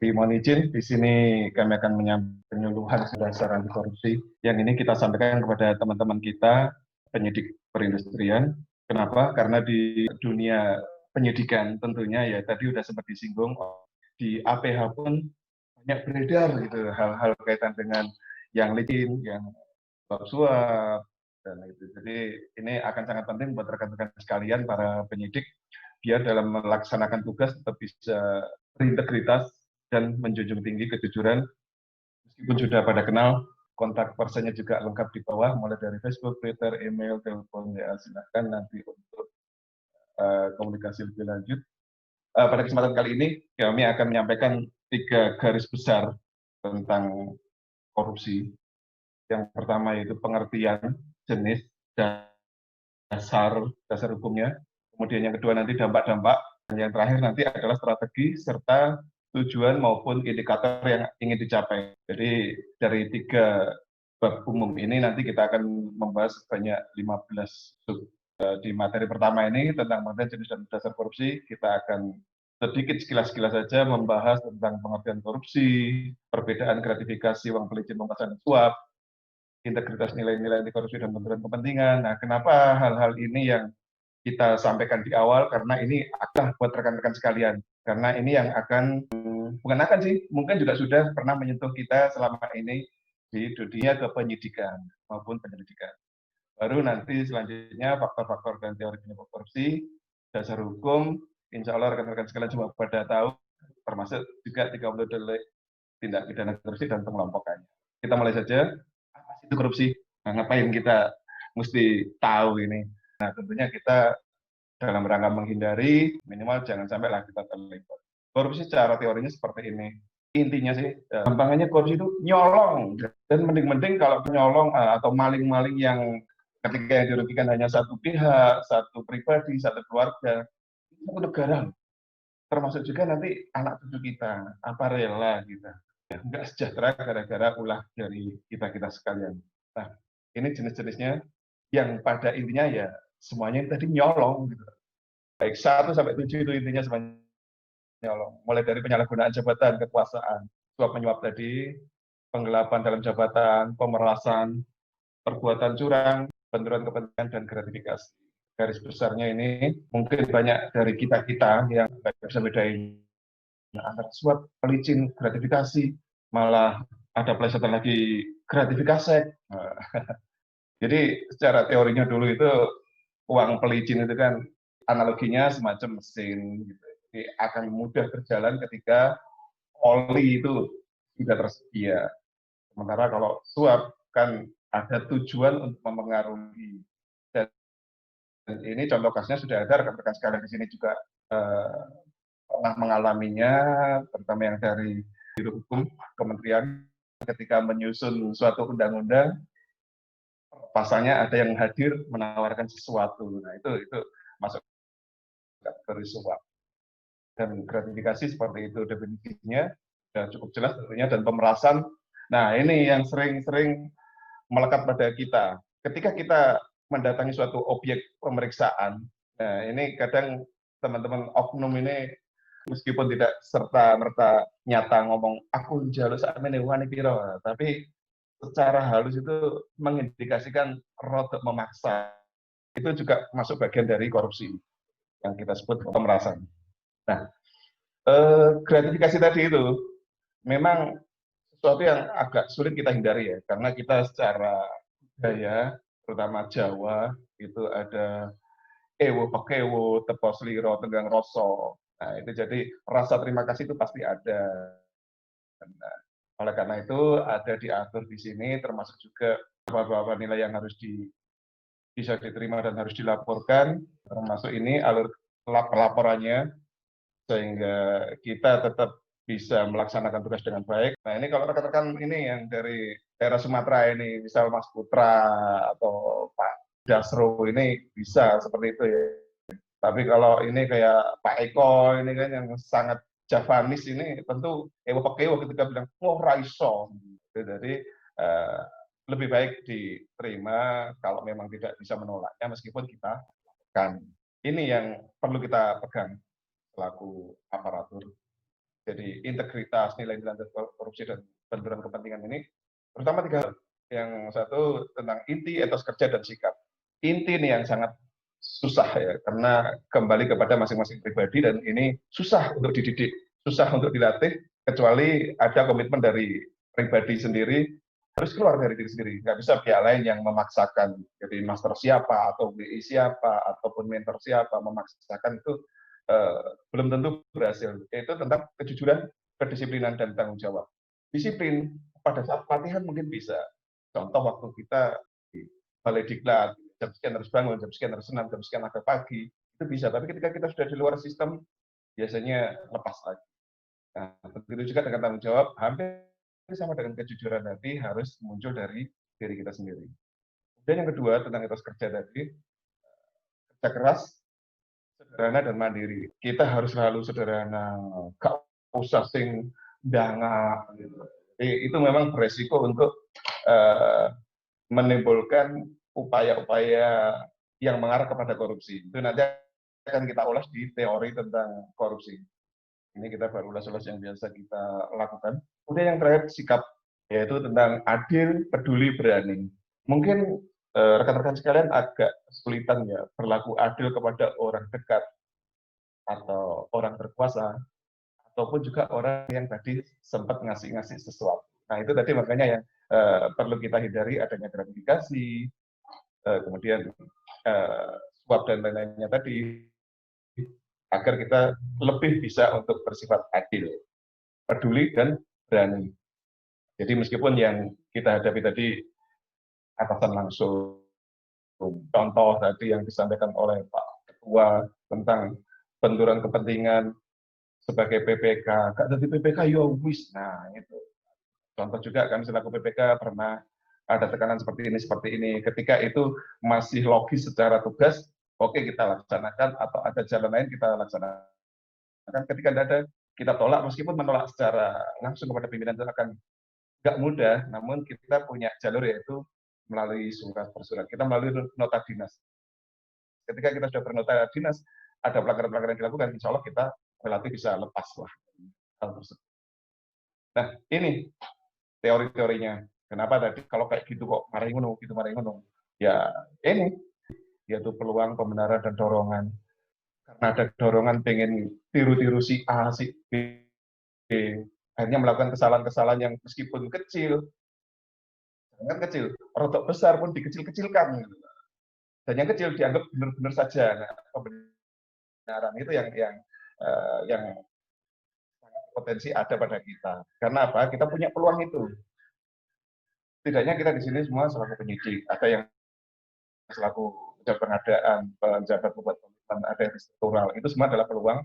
Mohon izin, di sini kami akan menyampaikan penyuluhan dasar anti korupsi. Yang ini kita sampaikan kepada teman-teman kita, penyidik perindustrian. Kenapa? Karena di dunia penyidikan tentunya ya tadi sudah sempat disinggung, di APH pun banyak beredar gitu hal-hal kaitan dengan yang licin, yang suap, dan itu. Jadi ini akan sangat penting buat rekan-rekan sekalian para penyidik biar dalam melaksanakan tugas tetap bisa berintegritas dan menjunjung tinggi kejujuran. Meskipun sudah pada kenal, kontak personnya juga lengkap di bawah, mulai dari Facebook, Twitter, email, telepon, ya silahkan nanti untuk komunikasi lebih lanjut. Pada kesempatan kali ini, kami akan menyampaikan 3 garis besar tentang korupsi. Yang pertama yaitu pengertian jenis dasar hukumnya. Kemudian yang kedua nanti dampak-dampak, dan yang terakhir nanti adalah strategi serta tujuan maupun indikator yang ingin dicapai. Jadi dari 3 bab umum ini nanti kita akan membahas sebanyak 15 sub. Di materi pertama ini tentang pengertian jenis dan dasar korupsi, kita akan sedikit sekilas-sekilas saja membahas tentang pengertian korupsi, perbedaan gratifikasi uang pelicin pemerasan suap, integritas nilai-nilai anti korupsi dan benturan kepentingan. Nah, kenapa hal-hal ini yang kita sampaikan di awal? Karena ini akan buat rekan-rekan sekalian. Karena ini yang akan, bukan akan sih, mungkin juga sudah pernah menyentuh kita selama ini di dunia kepenyidikan maupun penyelidikan. Baru nanti selanjutnya faktor-faktor dan teori penyebab korupsi, dasar hukum, insya Allah rekan-rekan sekalian semua pada tahu, termasuk juga 30 delik tindak pidana korupsi dan pengelompokannya. Kita mulai saja. Apa itu korupsi? Nah, ngapain kita mesti tahu ini? Nah, tentunya kita dalam rangka menghindari, minimal jangan sampailah kita terlibat. Korupsi secara teorinya seperti ini. Intinya sih, gampangnya korupsi itu nyolong. Dan mending-mending kalau nyolong atau maling-maling yang ketika yang dirugikan hanya satu pihak, satu pribadi, satu keluarga, itu negara. Termasuk juga nanti anak cucu kita, apa rela kita. Ya, nggak sejahtera gara-gara ulah dari kita-kita sekalian. Nah, ini jenis-jenisnya yang pada intinya ya semuanya tadi nyolong gitu. Baik 1 sampai 7 itu intinya semuanya nyolong. Mulai dari penyalahgunaan jabatan, kekuasaan, suap menyuap tadi, penggelapan dalam jabatan, pemerasan, perbuatan curang, benturan kepentingan dan gratifikasi. Garis besarnya ini mungkin banyak dari kita-kita yang nggak bisa bedain antara suap, pelicin, gratifikasi, malah ada plesetan lagi gratifikasi. Jadi secara teorinya dulu itu uang pelicin itu kan analoginya semacam mesin gitu. Jadi akan mudah berjalan ketika oli itu sudah tersedia. Sementara kalau suap kan ada tujuan untuk mempengaruhi. Dan ini contoh kasusnya sudah ada, rekan-rekan sekalian di sini juga pernah mengalaminya, terutama yang dari Biro Hukum Kementerian ketika menyusun suatu undang-undang, pasalnya ada yang hadir menawarkan sesuatu. Nah, itu masuk kategori suap. Dan gratifikasi seperti itu definisinya sudah cukup jelas tentunya, dan pemerasan. Nah, ini yang sering-sering melekat pada kita. Ketika kita mendatangi suatu objek pemeriksaan, nah ini kadang teman-teman oknum ini meskipun tidak serta-merta nyata ngomong aku njaluk sakmene wani piro, tapi secara halus itu mengindikasikan rodok memaksa. Itu juga masuk bagian dari korupsi yang kita sebut pemerasan. Nah, gratifikasi tadi itu memang sesuatu yang agak sulit kita hindari ya, karena kita secara budaya, terutama Jawa, itu ada ewo pekewo, tepos liro, tenggang roso. Nah, itu jadi rasa terima kasih itu pasti ada. Nah, oleh karena itu ada diatur di sini, termasuk juga beberapa nilai yang harus bisa diterima dan harus dilaporkan, termasuk ini alur pelaporannya, sehingga kita tetap bisa melaksanakan tugas dengan baik. Nah, ini kalau rekan-rekan ini yang dari daerah Sumatera ini, misal Mas Putra atau Pak Dasro ini bisa seperti itu ya. Tapi kalau ini kayak Pak Eko ini kan yang sangat Javanis ini, tentu ewo pekewo ketika bilang, oh raiso. Jadi lebih baik diterima kalau memang tidak bisa menolaknya, meskipun kita kan. Ini yang perlu kita pegang selaku aparatur. Jadi integritas, nilai-nilai anti korupsi dan benturan kepentingan ini, terutama 3 hal. Yang satu tentang inti, etos kerja, dan sikap. Inti nih yang sangat susah ya, karena kembali kepada masing-masing pribadi dan ini susah untuk dididik, susah untuk dilatih, kecuali ada komitmen dari pribadi sendiri, harus keluar dari diri sendiri. Nggak bisa pihak lain yang memaksakan, jadi master siapa, atau BI siapa, ataupun mentor siapa, memaksakan itu belum tentu berhasil. Yaitu tentang kejujuran, kedisiplinan, dan tanggung jawab. Disiplin pada saat pelatihan mungkin bisa. Contoh waktu kita di balai diklat, jam sekian harus bangun, jam sekian harus senam, jam sekian ada pagi, itu bisa. Tapi ketika kita sudah di luar sistem, biasanya lepas lagi. Nah, begitu juga dengan tanggung jawab, hampir sama dengan kejujuran tadi harus muncul dari diri kita sendiri. Dan yang kedua tentang etos kerja tadi, kerja keras, sederhana dan mandiri. Kita harus selalu sederhana, gak usah sing danga gitu. Itu memang beresiko untuk menimbulkan upaya-upaya yang mengarah kepada korupsi. Itu nanti akan kita ulas di teori tentang korupsi. Ini kita baru ulas-ulas yang biasa kita lakukan. Kemudian yang terakhir sikap, yaitu tentang adil, peduli, berani. Mungkin rekan-rekan sekalian agak kesulitan ya berlaku adil kepada orang dekat atau orang berkuasa, ataupun juga orang yang tadi sempat ngasih-ngasih sesuatu. Nah itu tadi makanya yang perlu kita hindari adanya gratifikasi, kemudian suap dan lain-lainnya tadi, agar kita lebih bisa untuk bersifat adil, peduli, dan berani. Jadi meskipun yang kita hadapi tadi atasan langsung, contoh tadi yang disampaikan oleh Pak Ketua tentang benturan kepentingan sebagai PPK, gak jadi PPK ya wis. Nah itu contoh juga kami selaku PPK pernah ada tekanan seperti ini. Ketika itu masih logis secara tugas, oke kita laksanakan, atau ada jalan lain kita laksanakan. Ketika tidak ada, kita tolak, meskipun menolak secara langsung kepada pimpinan itu akan nggak mudah, namun kita punya jalur, yaitu melalui surat bersurat. Kita melalui nota dinas. Ketika kita sudah bernota dinas, ada pelanggaran-pelanggaran yang dilakukan, insya Allah kita relatif bisa lepas lah hal tersebut. Nah, ini teori-teorinya. Kenapa tadi kalau kayak gitu kok marahin ngono, gitu marahin ngono. Ya ini, yaitu peluang, pembenaran, dan dorongan. Karena ada dorongan pengen tiru-tiru si A, si B, akhirnya melakukan kesalahan-kesalahan yang meskipun kecil, jangan kecil, rodok besar pun dikecil-kecilkan. Dan yang kecil dianggap benar-benar saja. Nah, pembenaran itu yang potensi ada pada kita. Karena apa? Kita punya peluang itu. Setidaknya kita di sini semua selaku penyidik, ada yang selaku pejabat pengadaan, pejabat pembuat komitmen, ada yang struktural. Itu semua adalah peluang.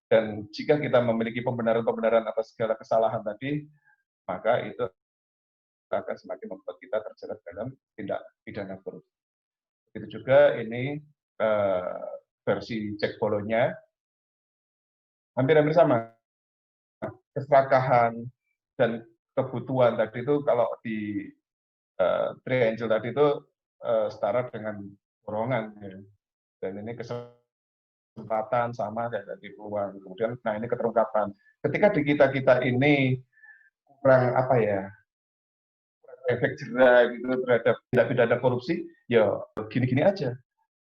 Dan jika kita memiliki pembenaran-pembenaran atas segala kesalahan tadi, maka itu akan semakin membuat kita terjerat dalam tindak pidana korupsi. Begitu juga ini versi cek bolonya hampir-hampir sama. Keserakahan dan kebutuhan tadi itu kalau di triangle tadi itu setara dengan dorongan. Ya. Dan ini kesempatan sama kayak tadi peluang. Kemudian, nah ini keterungkapan. Ketika di kita ini kurang apa ya, efek jerah gitu terhadap tindak pidana korupsi, ya gini-gini aja.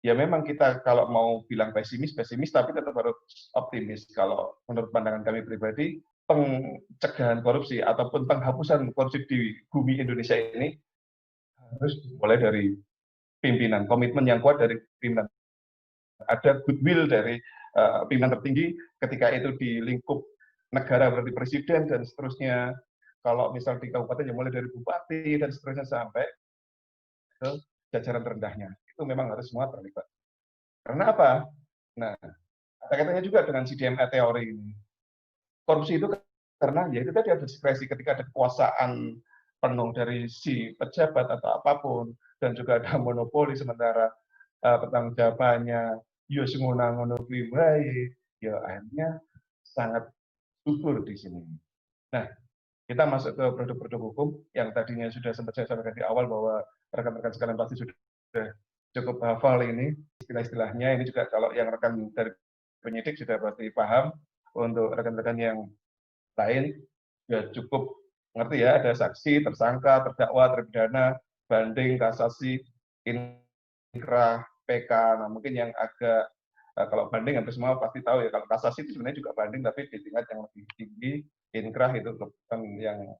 Ya memang kita kalau mau bilang pesimis, tapi tetap harus optimis. Kalau menurut pandangan kami pribadi, pencegahan korupsi ataupun penghapusan korupsi di bumi Indonesia ini harus mulai dari pimpinan, komitmen yang kuat dari pimpinan. Ada goodwill dari pimpinan tertinggi ketika itu di lingkup negara berarti presiden dan seterusnya. Kalau misal di kabupaten ya mulai dari bupati dan seterusnya sampai ke jajaran terendahnya. Itu memang harus semua terlibat. Karena apa? Nah, ada kaitannya juga dengan CDMA teori ini. Korupsi itu karena ya itu tadi ada diskresi ketika ada kekuasaan penuh dari si pejabat atau apapun, dan juga ada monopoli sementara pertanggung jawabannya ya ngono kuwi wae, ya akhirnya sangat subur di sini. Nah, kita masuk ke produk-produk hukum yang tadinya sudah sempat saya sampaikan di awal bahwa rekan-rekan sekalian pasti sudah cukup hafal ini istilah-istilahnya. Ini juga kalau yang rekan dari penyidik sudah pasti paham. Untuk rekan-rekan yang lain ya cukup ngerti ya, ada saksi, tersangka, terdakwa, terpidana, banding, kasasi, inkrah, PK. Nah, mungkin yang agak kalau banding hampir semua pasti tahu ya, kalau kasasi itu sebenarnya juga banding tapi di tingkat yang lebih tinggi, inkrah itu kan yang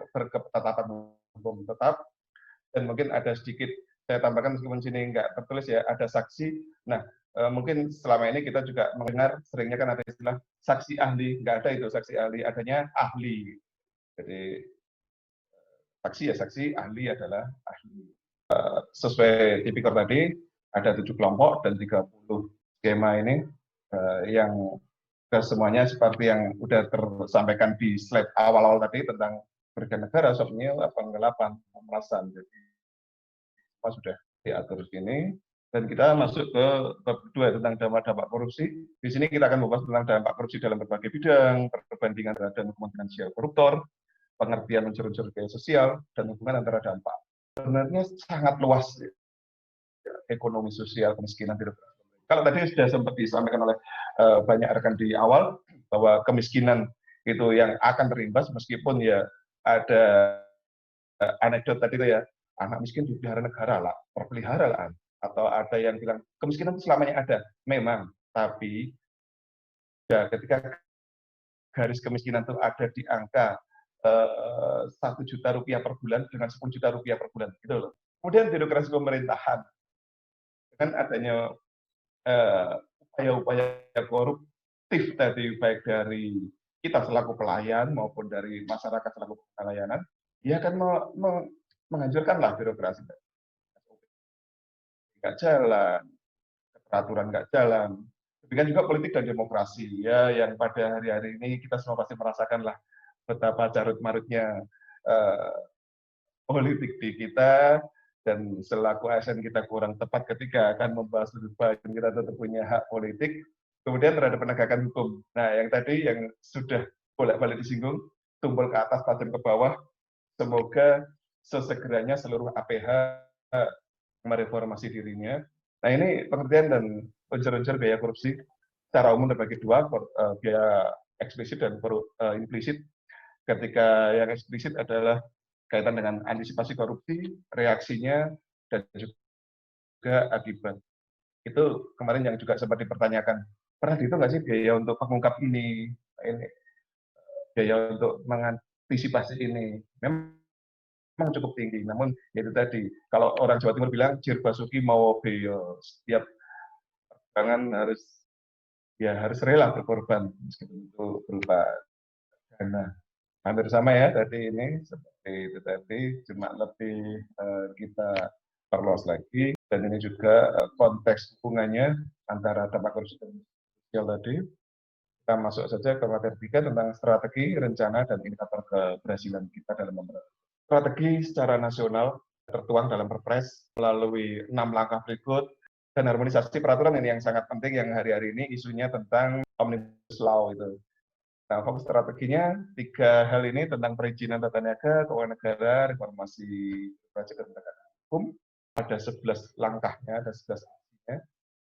berketetapan hukum tetap. Dan mungkin ada sedikit saya tambahkan meskipun sini nggak tertulis ya, ada saksi. Nah, mungkin selama ini kita juga mendengar seringnya kan ada istilah saksi ahli, nggak ada itu saksi ahli, adanya ahli. Jadi saksi ya saksi, ahli adalah ahli. Sesuai tipikor tadi, ada 7 kelompok dan 30 skema ini yang semuanya seperti yang sudah tersampaikan di slide awal-awal tadi tentang kerugian negara, subnil, penggelapan, pemerasan. Jadi semua sudah diatur sini. Dan kita masuk ke bab kedua tentang dampak korupsi. Di sini kita akan membahas tentang dampak korupsi dalam berbagai bidang, perbandingan terhadap hubungan finansial koruptor, pengertian unsur-unsur biaya sosial, dan hubungan antara dampak. Sebenarnya sangat luas ya, ekonomi sosial, kemiskinan, birokrasi. Kalau tadi sudah sempat disampaikan oleh banyak rekan di awal, bahwa kemiskinan itu yang akan terimbas meskipun ya ada anekdot tadi itu ya, anak miskin dipelihara negara lah, perpeliharaan. Atau ada yang bilang, kemiskinan itu selamanya ada. Memang, tapi ya ketika garis kemiskinan itu ada di angka 1 juta rupiah per bulan dengan 10 juta rupiah per bulan. Gitu loh. Kemudian birokrasi pemerintahan, dengan adanya upaya-upaya koruptif tadi, baik dari kita selaku pelayan maupun dari masyarakat selaku pelayanan, dia akan menghancurkanlah birokrasi. Nggak jalan, peraturan nggak jalan. Demikian juga politik dan demokrasi, ya, yang pada hari-hari ini kita semua pasti merasakanlah betapa carut-marutnya politik di kita, dan selaku ASN kita kurang tepat ketika akan membahas lebih baik, kita tetap punya hak politik. Kemudian terhadap penegakan hukum. Nah, yang tadi yang sudah bolak-balik disinggung, tumpul ke atas, tajam ke bawah, semoga sesegeranya seluruh APH mereformasi dirinya. Nah, ini pengertian dan unsur-unsur biaya korupsi secara umum terbagi dua, biaya eksplisit dan implisit. Ketika yang eksplisit adalah kaitan dengan antisipasi korupsi, reaksinya, dan juga akibat. Itu kemarin yang juga sempat dipertanyakan, pernah dihitung nggak sih biaya untuk mengungkap ini biaya untuk mengantisipasi ini? Memang cukup tinggi, namun itu tadi, kalau orang Jawa Timur bilang, jir basuki mau beyo, setiap tangan harus rela berkorban, meskipun itu berupa dana. Hampir sama ya tadi ini, seperti itu tadi, cuma lebih kita perluas lagi, dan ini juga konteks hubungannya antara dampak korupsi dan sosial tadi. Kita masuk saja ke materi 3 tentang strategi, rencana, dan indikator keberhasilan kita dalam memperoleh. Strategi secara nasional tertuang dalam Perpres melalui 6 langkah berikut, dan harmonisasi peraturan ini yang sangat penting, yang hari-hari ini isunya tentang Omnibus Law itu. Nah, fokus strateginya 3 hal ini tentang perizinan tata niaga, keuangan negara, reformasi birokrasi dan penegakan hukum. Ada 11 langkahnya, ada 11 aksinya.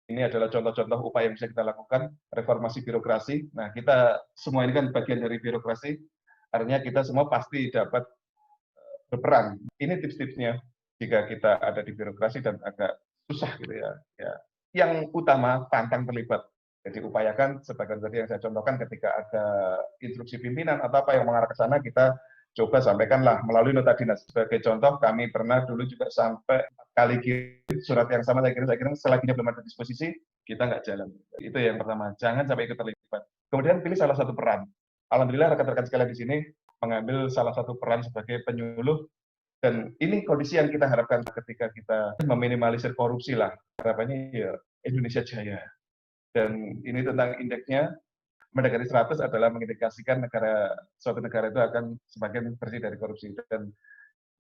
Ini adalah contoh-contoh upaya yang bisa kita lakukan, reformasi birokrasi. Nah, kita semua ini kan bagian dari birokrasi, artinya kita semua pasti dapat berperan. Ini tips-tipsnya jika kita ada di birokrasi dan agak susah gitu ya. Yang utama, pantang terlibat. Jadi upayakan sebagian tadi yang saya contohkan, ketika ada instruksi pimpinan atau apa yang mengarah ke sana, kita coba sampaikanlah melalui nota dinas. Sebagai contoh, kami pernah dulu juga sampai 4 kali kirim surat yang sama, saya kira selagi belum ada disposisi, kita nggak jalan. Itu yang pertama, jangan sampai ikut terlibat. Kemudian pilih salah satu peran. Alhamdulillah rekan-rekan sekalian di sini mengambil salah satu peran sebagai penyuluh, dan ini kondisi yang kita harapkan ketika kita meminimalisir korupsi lah. Harapannya ya Indonesia jaya. Dan ini tentang indeksnya, mendekati 100 adalah mengindikasikan suatu negara itu akan semakin bersih dari korupsi. Dan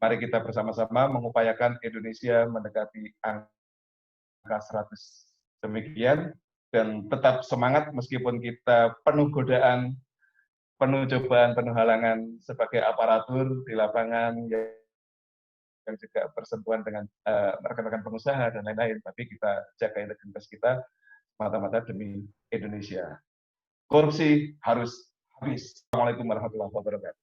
mari kita bersama-sama mengupayakan Indonesia mendekati angka 100. Demikian, dan tetap semangat meskipun kita penuh godaan, penuh cobaan, penuh halangan sebagai aparatur di lapangan yang juga bersentuhan dengan rekan-rekan pengusaha dan lain-lain, tapi kita jaga integritas kita mata-mata demi Indonesia. Korupsi harus habis. Assalamualaikum warahmatullahi wabarakatuh.